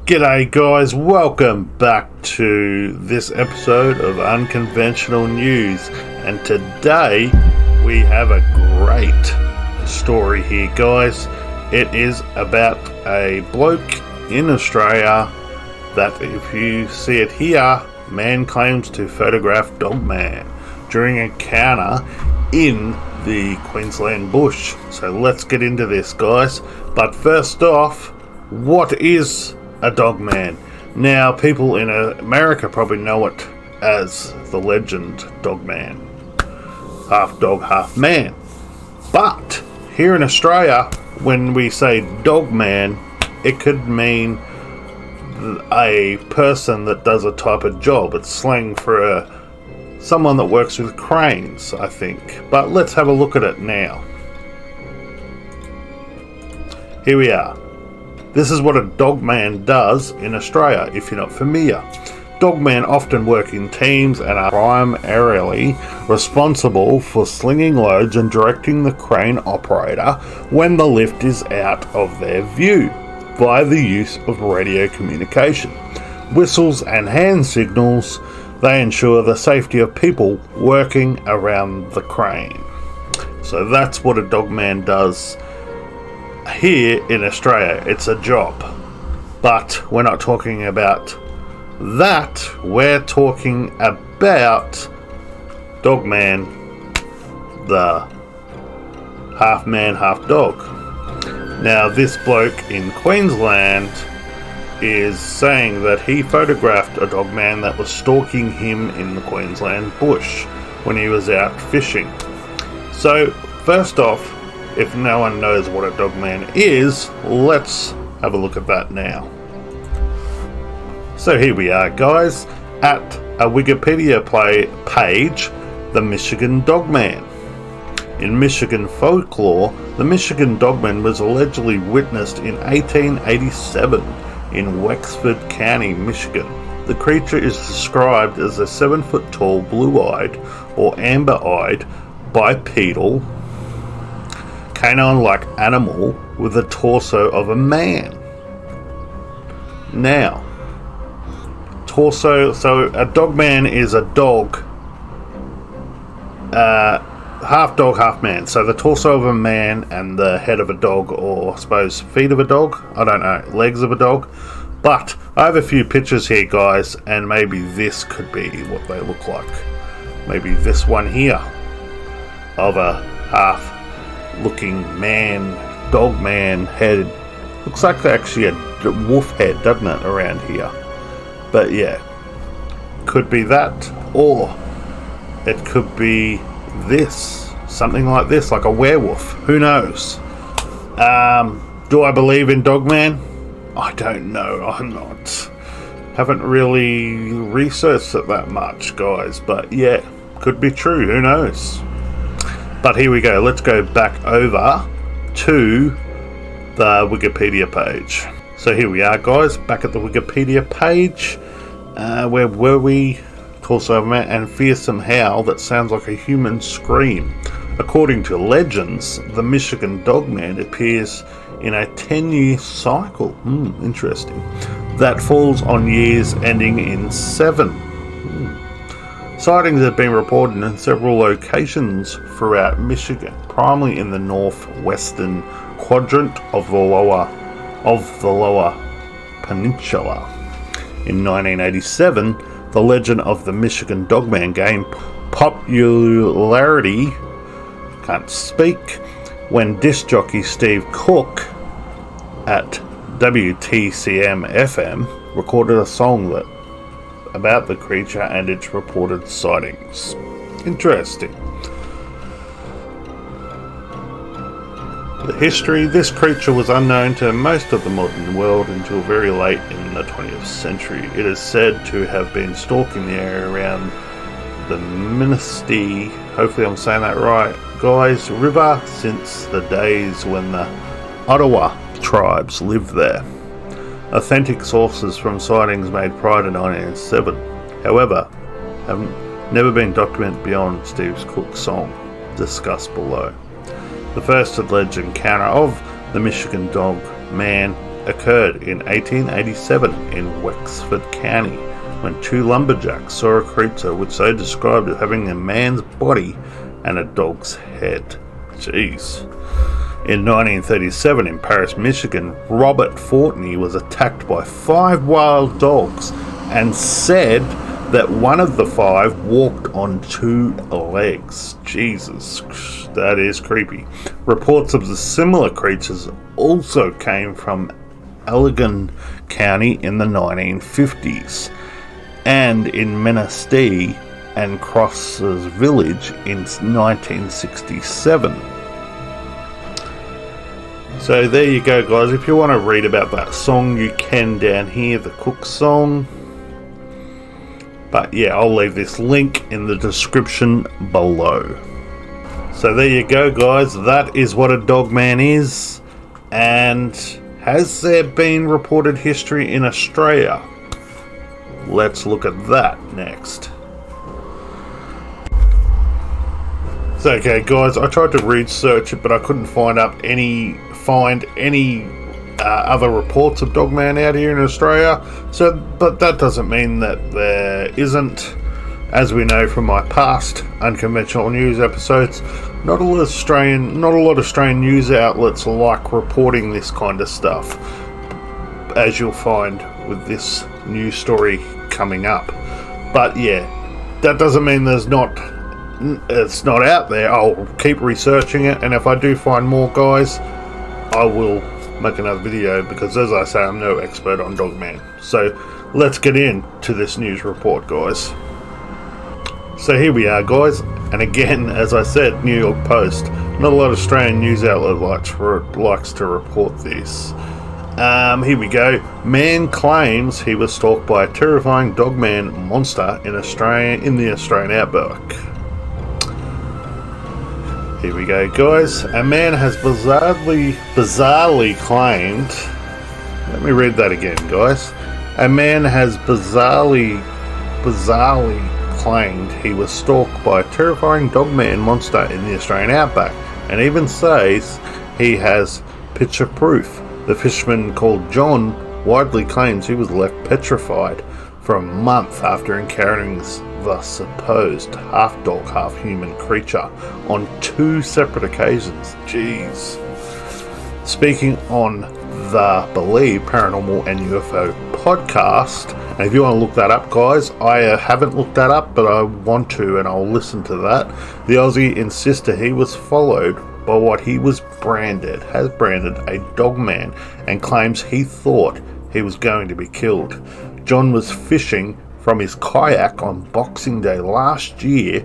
G'day guys, welcome back to this episode of Unconventional News, and today we have a great story here guys. It is about a bloke in Australia that, if you see it here, man claims to photograph Dogman during an encounter in the Queensland bush. So let's get into this guys, but first off, what is a Dogman? Now, people in America probably know it as the legend Dogman, half dog, half man. But here in Australia, when we say Dogman, it could mean a person that does a type of job. It's slang for someone that works with cranes, I think. But let's have a look at it now. Here we are. This is what a dogman does in Australia, if you're not familiar. Dogmen often work in teams and are primarily responsible for slinging loads and directing the crane operator when the lift is out of their view, via the use of radio communication. Whistles and hand signals, they ensure the safety of people working around the crane. So that's what a dogman does. Here in Australia, it's a job, but we're not talking about that. We're talking about Dogman, the half man, half dog. Now, this bloke in Queensland is saying that he photographed a dogman that was stalking him in the Queensland bush when he was out fishing. So, first off, if no one knows what a dogman is, let's have a look at that now. So here we are guys, at a Wikipedia page, the Michigan Dogman. In Michigan folklore, the Michigan Dogman was allegedly witnessed in 1887 in Wexford County, Michigan. The creature is described as a 7-foot tall, blue-eyed or amber-eyed bipedal canine-like animal with the torso of a man. Now, so a dogman is a dog, half dog, half man. So the torso of a man and the head of a dog, or I suppose feet of a dog, I don't know, legs of a dog. But I have a few pictures here guys, and maybe this could be what they look like. Maybe this one here of a half looking man, dog man head. Looks like actually a wolf head, doesn't it, around here? But yeah, could be that, or it could be this, something like this, like a werewolf. Who knows? Do I believe in Dogman? I don't know. Haven't really researched it that much, guys. But yeah, could be true. Who knows? But here we go, let's go back over to the Wikipedia page. So here we are guys, back at the Wikipedia page. Where were we? Torso of a man and fearsome howl that sounds like a human scream. According to legends, the Michigan Dogman appears in a 10-year cycle. Interesting. That falls on years ending in 7. Sightings have been reported in several locations throughout Michigan, primarily in the northwestern quadrant of the lower peninsula. In 1987, the legend of the Michigan Dogman gained popularity, when disc jockey Steve Cook at WTCM FM recorded a song about the creature and its reported sightings. Interesting. The history: this creature was unknown to most of the modern world until very late in the 20th century. It is said to have been stalking the area around the Minnesota, hopefully I'm saying that right, guys, river since the days when the Ottawa tribes lived there. Authentic sources from sightings made prior to 1907, however, have never been documented beyond Steve Cook's song, discussed below. The first alleged encounter of the Michigan Dogman occurred in 1887 in Wexford County when two lumberjacks saw a creature which they described as having a man's body and a dog's head. Jeez. In 1937 in Paris, Michigan, Robert Fortney was attacked by 5 wild dogs and said that one of the 5 walked on 2 legs. Jesus, that is creepy. Reports of the similar creatures also came from Allegan County in the 1950s and in Menastie and Crosses Village in 1967. So there you go, guys. If you want to read about that song, you can down here, the Cook song. But yeah, I'll leave this link in the description below. So there you go, guys. That is what a Dogman is. And has there been reported history in Australia? Let's look at that next. So okay, guys, I tried to research it, but I couldn't find any other reports of Dogman out here in Australia. So, but that doesn't mean that there isn't. As we know from my past Unconventional news episodes, not a lot of Australian news outlets like reporting this kind of stuff, as you'll find with this news story coming up. But yeah, that doesn't mean it's not out there. I'll keep researching it, and if I do find more, guys, I will make another video, because as I say, I'm no expert on Dogman. So let's get into this news report, guys. So here we are, guys, and again, as I said, New York Post. Not a lot of Australian news outlet likes to report this. Here we go. Man claims he was stalked by a terrifying Dogman monster in the Australian outback. Here we go, guys. A man has bizarrely claimed... Let me read that again, guys. A man has bizarrely claimed he was stalked by a terrifying Dogman monster in the Australian outback, and even says he has picture proof. The fisherman called John widely claims he was left petrified for a month after encountering the supposed half-dog, half-human creature on 2 separate occasions. Jeez. Speaking on the Believe Paranormal and UFO podcast, and if you want to look that up, guys, I haven't looked that up, but I want to, and I'll listen to that. The Aussie insisted he was followed by what he has branded a Dogman, and claims he thought he was going to be killed. John was fishing from his kayak on Boxing Day last year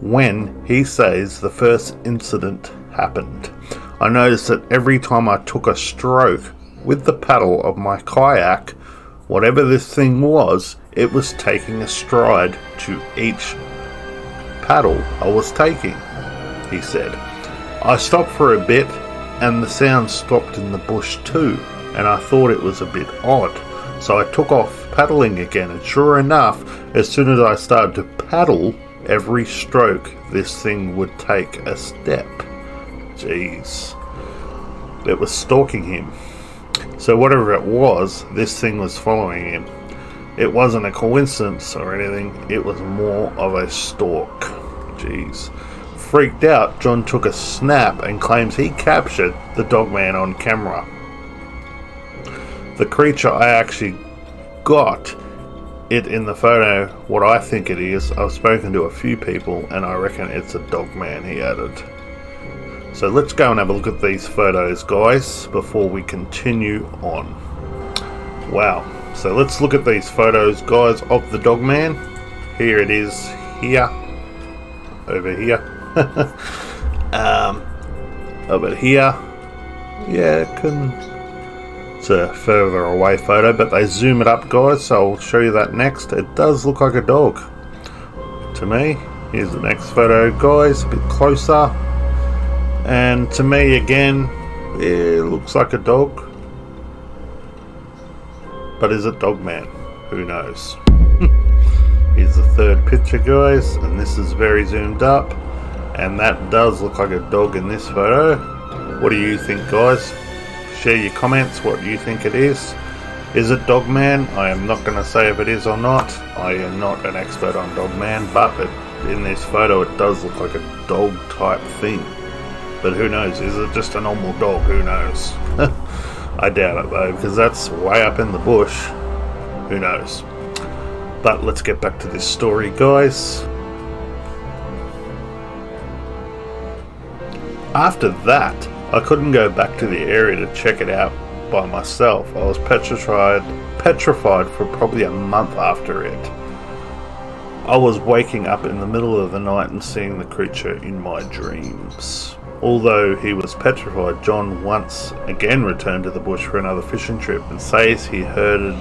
when he says the first incident happened. I noticed that every time I took a stroke with the paddle of my kayak, whatever this thing was, it was taking a stride to each paddle I was taking, he said. I stopped for a bit and the sound stopped in the bush too, and I thought it was a bit odd. So I took off paddling again, and sure enough, as soon as I started to paddle, every stroke this thing would take a step. Jeez. It was stalking him. So whatever it was, this thing was following him. It wasn't a coincidence or anything, it was more of a stalk. Jeez. Freaked out, John took a snap and claims he captured the Dogman on camera. The creature, I actually got it in the photo, what I think it is. I've spoken to a few people and I reckon it's a Dogman, he added. So let's go and have a look at these photos, guys, before we continue on. Wow. So let's look at these photos, guys, of the Dogman. Here it is, here. Over here. Over here. Yeah, it's a further away photo, but they zoom it up, guys, so I'll show you that next. It does look like a dog to me. Here's the next photo, guys, a bit closer, and to me again, it looks like a dog, but is it Dogman? Who knows? Here's the third picture, guys, and this is very zoomed up, and that does look like a dog in this photo. What do you think, guys? share your comments. What do you think it is? Is it Dogman? I am not going to say if it is or not. I am not an expert on Dogman, but in this photo it does look like a dog type thing. But who knows? Is it just a normal dog? Who knows? I doubt it though, because that's way up in the bush. Who knows? But let's get back to this story, guys. After that, I couldn't go back to the area to check it out by myself. I was petrified for probably a month after it. I was waking up in the middle of the night and seeing the creature in my dreams. Although he was petrified, John once again returned to the bush for another fishing trip and says he heard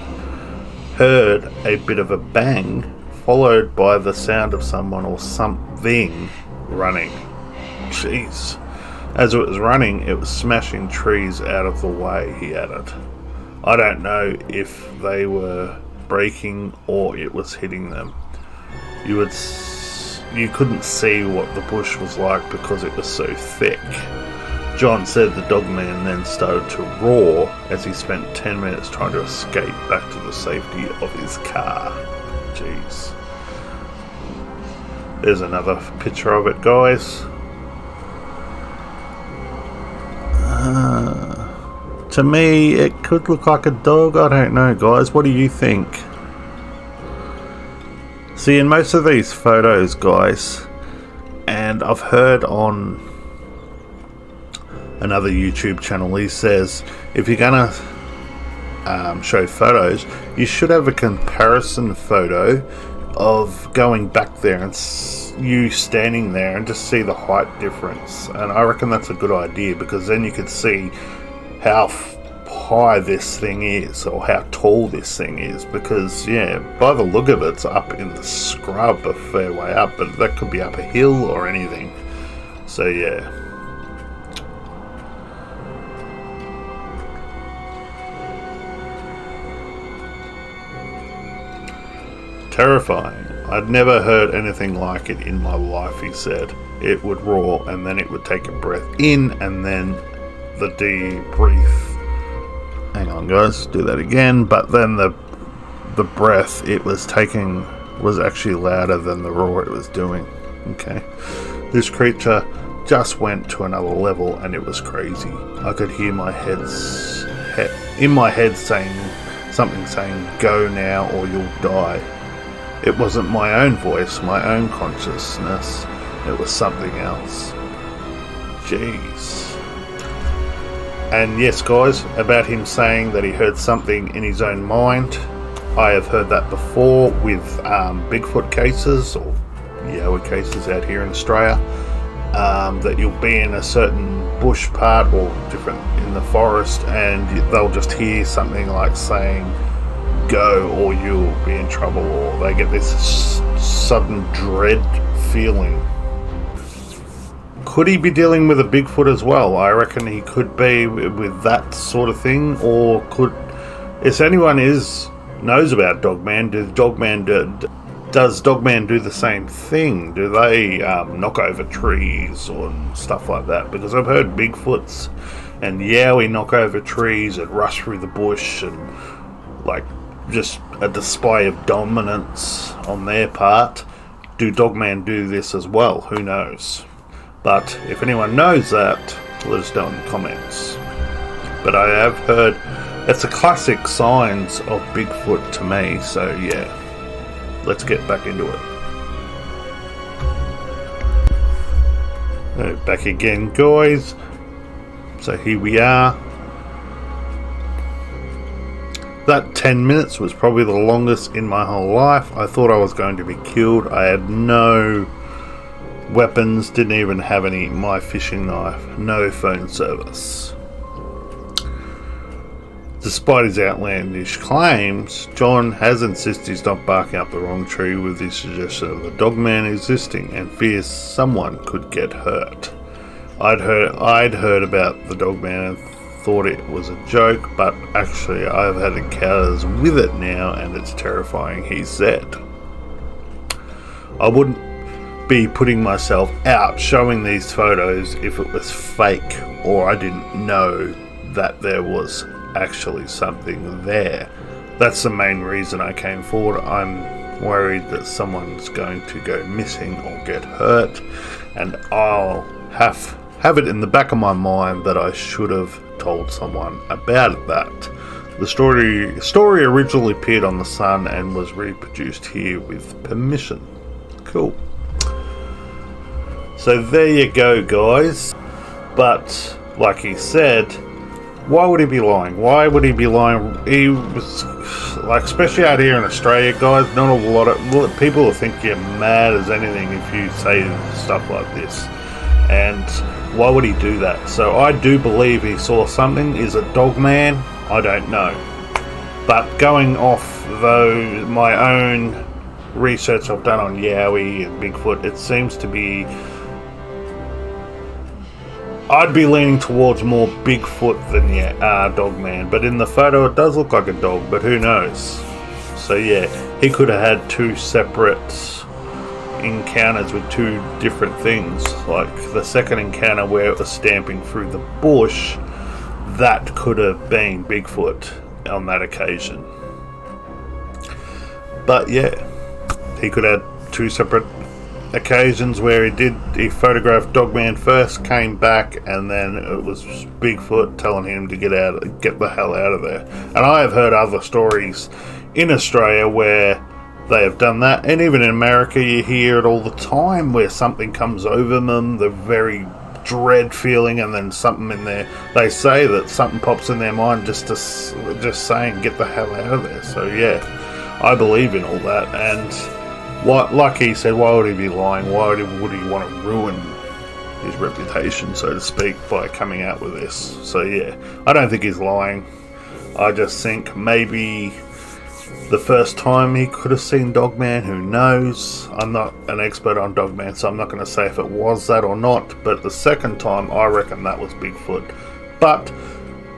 a bit of a bang followed by the sound of someone or something running. Jeez. As it was running, it was smashing trees out of the way, he added. I don't know if they were breaking or it was hitting them. You couldn't see what the bush was like because it was so thick. John said the Dogman then started to roar as he spent 10 minutes trying to escape back to the safety of his car. Jeez. There's another picture of it, guys. To me, it could look like a dog. I don't know, guys. What do you think? See, in most of these photos, guys, and I've heard on another YouTube channel, he says if you're gonna show photos, you should have a comparison photo of going back there and you standing there and just see the height difference. And I reckon that's a good idea, because then you could see how high this thing is or how tall this thing is, because yeah, by the look of it, it's up in the scrub a fair way up, but that could be up a hill or anything. So yeah. Terrifying. I'd never heard anything like it in my life, he said. It would roar and then it would take a breath in and then the deep breath. Hang on, guys, do that again. But then the breath it was taking was actually louder than the roar it was doing. Okay. This creature just went to another level and it was crazy. I could hear in my head saying something saying, "Go now or you'll die." It wasn't my own voice, my own consciousness. It was something else. Jeez. And yes, guys, about him saying that he heard something in his own mind, I have heard that before with Bigfoot cases or Yowie cases out here in Australia. That you'll be in a certain bush part or different in the forest and they'll just hear something like saying, "Go or you'll be in trouble," or they get this sudden dread feeling. Could he be dealing with a Bigfoot as well? I reckon he could be with that sort of thing, or could, if anyone knows about Dogman, does Dogman do the same thing? Do they knock over trees or stuff like that? Because I've heard Bigfoots and Yowie knock over trees and rush through the bush and like just a display of dominance on their part. Do Dogman do this as well? Who knows? But if anyone knows that, let us know in the comments. But I have heard it's a classic signs of Bigfoot to me, so yeah, let's get back into it. Back again, guys. So here we are. That 10 minutes was probably the longest in my whole life. I thought I was going to be killed. I had no weapons, didn't even have my fishing knife, no phone service. Despite his outlandish claims, John has insisted he's not barking up the wrong tree with his suggestion of the Dogman existing and fears someone could get hurt. I'd heard about the Dogman and thought it was a joke, but actually I've had encounters with it now and it's terrifying, he said. I wouldn't be putting myself out showing these photos if it was fake or I didn't know that there was actually something there. That's the main reason I came forward. I'm worried that someone's going to go missing or get hurt, and I'll have it in the back of my mind that I should have told someone about that. The story originally appeared on The Sun and was reproduced here with permission. Cool. So there you go, guys. But like he said, why would he be lying? Why would he be lying? He was like, especially out here in Australia, guys, not a lot of people will think you're mad as anything if you say stuff like this. And why would he do that? So I do believe he saw something. Is it Dogman? I don't know. But going off, though, my own research I've done on Yowie and Bigfoot, it seems to be... I'd be leaning towards more Bigfoot than Dogman. But in the photo, it does look like a dog, but who knows? So yeah, he could have had two separate encounters with two different things. Like the second encounter where it was stamping through the bush, that could have been Bigfoot on that occasion. But yeah, he could have two separate occasions where he photographed Dogman first, came back, and then it was Bigfoot telling him to get the hell out of there. And I have heard other stories in Australia where they have done that, and even in America you hear it all the time where something comes over them, the very dread feeling, and then something in there, they say that something pops in their mind just saying get the hell out of there. So yeah, I believe in all that. And like he said, why would he be lying? Why would he want to ruin his reputation, so to speak, by coming out with this? So yeah, I don't think he's lying. I just think maybe the first time he could have seen Dogman, who knows? I'm not an expert on Dogman, so I'm not going to say if it was that or not. But the second time, I reckon that was Bigfoot. But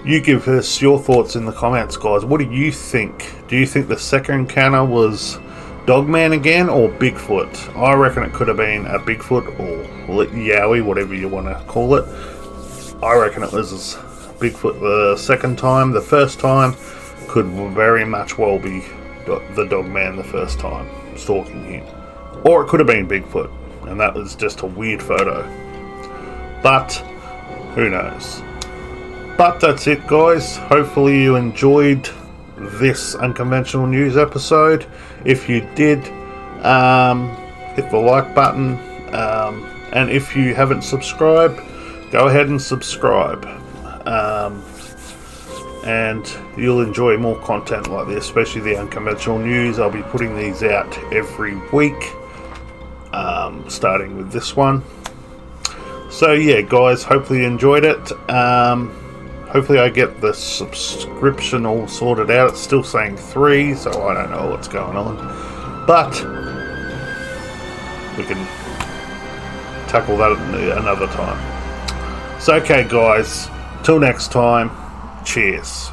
you give us your thoughts in the comments, guys. What do you think? Do you think the second encounter was Dogman again or Bigfoot? I reckon it could have been a Bigfoot or Yowie, whatever you want to call it. I reckon it was Bigfoot the second time. The first time could very much well be the Dogman the first time stalking him. Or it could have been Bigfoot, and that was just a weird photo. But who knows? But that's it, guys. Hopefully you enjoyed this Unconventional News episode. If you did, hit the like button. And if you haven't subscribed, go ahead and subscribe. And you'll enjoy more content like this, especially the Unconventional News. I'll be putting these out every week, starting with this one. So yeah, guys, hopefully you enjoyed it. Hopefully I get the subscription all sorted out. It's still saying 3, so I don't know what's going on. But we can tackle that another time. So okay, guys, till next time. Cheers.